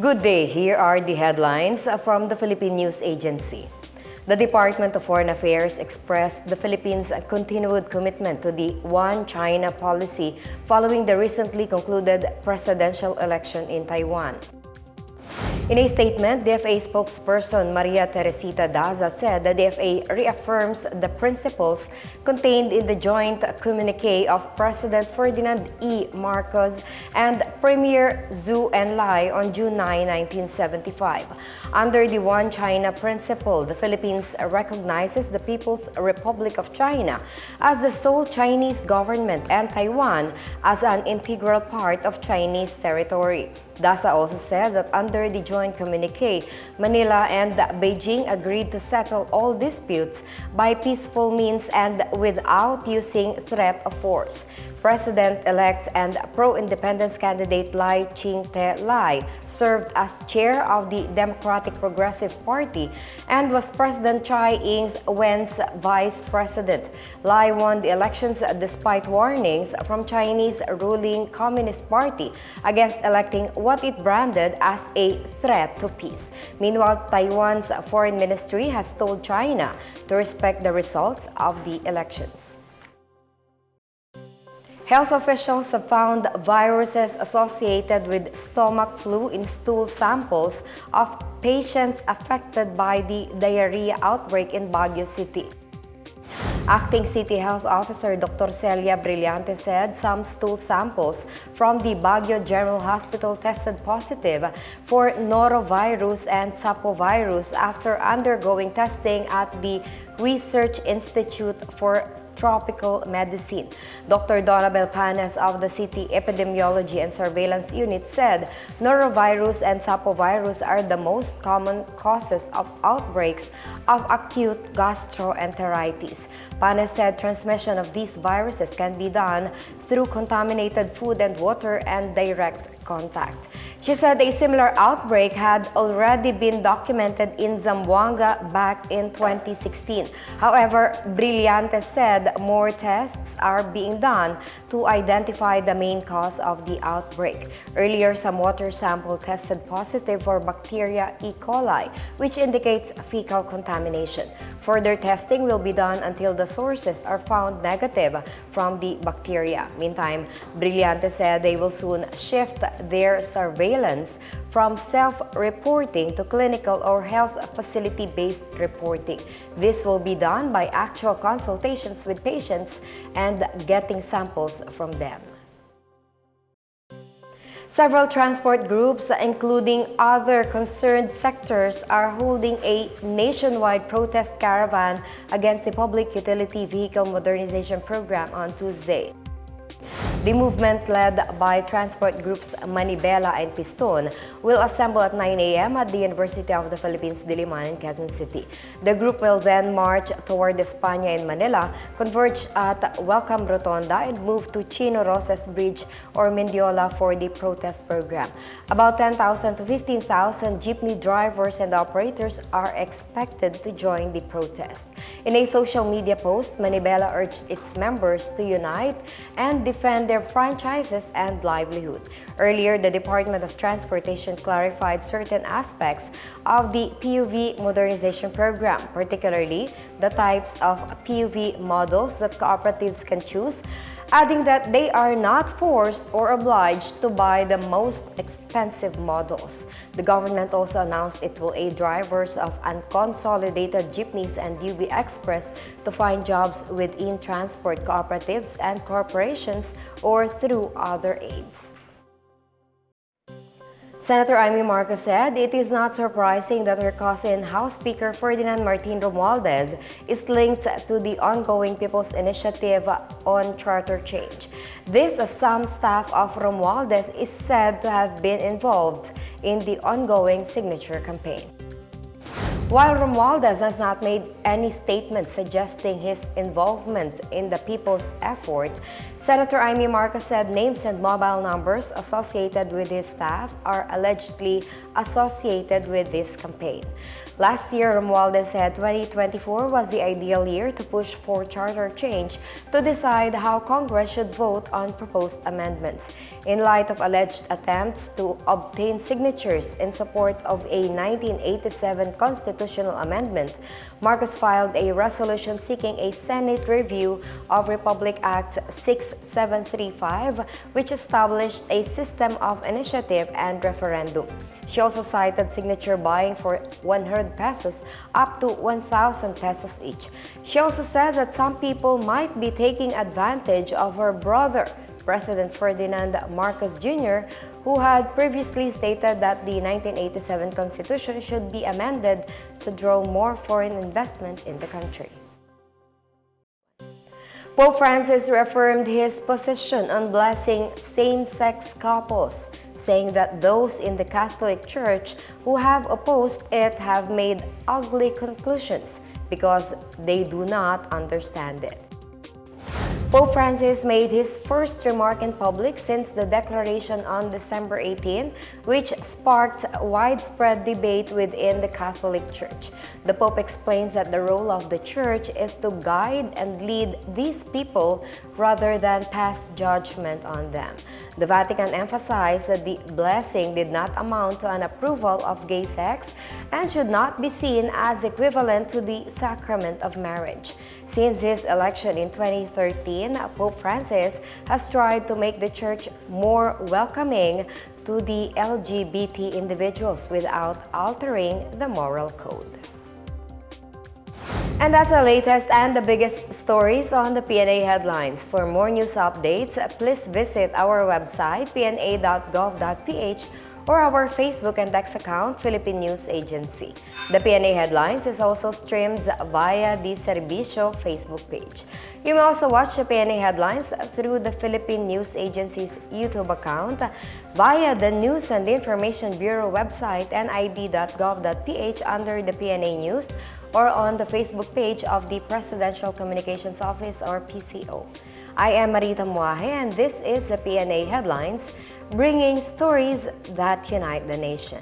Good day. Here are the headlines from the Philippine News Agency. The Department of Foreign Affairs expressed the Philippines' continued commitment to the One China policy following the recently concluded presidential election in Taiwan. In a statement, DFA spokesperson Maria Teresita Daza said the DFA reaffirms the principles contained in the joint communique of President Ferdinand E. Marcos and Premier Zhou Enlai on June 9, 1975. Under the One China principle, the Philippines recognizes the People's Republic of China as the sole Chinese government and Taiwan as an integral part of Chinese territory. Daza also said that under the joint communique, Manila and Beijing agreed to settle all disputes by peaceful means and without using threat of force. President-elect and pro-independence candidate Lai Ching-te Lai served as chair of the Democratic Progressive Party and was President Tsai Ing-wen's vice president. Lai won the elections despite warnings from Chinese ruling Communist Party against electing what it branded as a threat to peace. Meanwhile, Taiwan's foreign ministry has told China to respect the results of the elections. Health officials have found viruses associated with stomach flu in stool samples of patients affected by the diarrhea outbreak in Baguio City. Acting City Health Officer Dr. Celia Brillante said some stool samples from the Baguio General Hospital tested positive for norovirus and sapovirus after undergoing testing at the Research Institute for Tropical Medicine. Dr. Donabel Panes of the City Epidemiology and Surveillance Unit said norovirus and sapovirus are the most common causes of outbreaks of acute gastroenteritis. Panes said transmission of these viruses can be done through contaminated food and water and direct contact. She said a similar outbreak had already been documented in Zamboanga back in 2016. However, Brillante said more tests are being done to identify the main cause of the outbreak. Earlier, some water sample tested positive for bacteria E. coli, which indicates fecal contamination. Further testing will be done until the sources are found negative from the bacteria. Meantime, Brillante said they will soon shift their surveillance from self-reporting to clinical or health facility-based reporting. This will be done by actual consultations with patients and getting samples from them. Several transport groups, including other concerned sectors, are holding a nationwide protest caravan against the Public Utility Vehicle Modernization Program on Tuesday. The movement, led by transport groups Manibela and Piston, will assemble at 9 a.m. at the University of the Philippines, Diliman in Quezon City. The group will then march toward España in Manila, converge at Welcome Rotonda, and move to Chino Roses Bridge or Mendiola for the protest program. About 10,000 to 15,000 jeepney drivers and operators are expected to join the protest. In a social media post, Manibela urged its members to unite and defend their franchises and livelihood. Earlier, the Department of Transportation clarified certain aspects of the PUV modernization program, particularly the types of PUV models that cooperatives can choose, adding that they are not forced or obliged to buy the most expensive models. The government also announced it will aid drivers of unconsolidated jeepneys and UV Express to find jobs within transport cooperatives and corporations or through other aids. Senator Imee Marcos said it is not surprising that her cousin, House Speaker Ferdinand Martin Romualdez, is linked to the ongoing People's Initiative on Charter Change. This, as some staff of Romualdez is said to have been involved in the ongoing signature campaign. While Romualdez has not made any statement suggesting his involvement in the people's effort, Senator Imee Marcos said names and mobile numbers associated with his staff are allegedly associated with this campaign. Last year, Romualdez said 2024 was the ideal year to push for charter change to decide how Congress should vote on proposed amendments. In light of alleged attempts to obtain signatures in support of a 1987 constitutional amendment, Marcos filed a resolution seeking a Senate review of Republic Act 6735, which established a system of initiative and referendum. She also cited signature buying for 100 pesos up to 1,000 pesos each. She also said that some people might be taking advantage of her brother, President Ferdinand Marcos Jr., who had previously stated that the 1987 Constitution should be amended to draw more foreign investment in the country. Pope Francis reaffirmed his position on blessing same-sex couples, saying that those in the Catholic Church who have opposed it have made ugly conclusions because they do not understand it. Pope Francis made his first remark in public since the declaration on December 18, which sparked widespread debate within the Catholic Church. The Pope explains that the role of the Church is to guide and lead these people rather than pass judgment on them. The Vatican emphasized that the blessing did not amount to an approval of gay sex and should not be seen as equivalent to the sacrament of marriage. Since his election in 2013, Pope Francis has tried to make the Church more welcoming to the LGBT individuals without altering the moral code. And that's the latest and the biggest stories on the PNA headlines. For more news updates, please visit our website pna.gov.ph or our Facebook and X account, Philippine News Agency. The PNA Headlines is also streamed via the Servicio Facebook page. You may also watch the PNA Headlines through the Philippine News Agency's YouTube account, via the News and Information Bureau website nib.gov.ph under the PNA News, or on the Facebook page of the Presidential Communications Office or PCO. I am Marita Muahe and this is the PNA Headlines, bringing stories that unite the nation.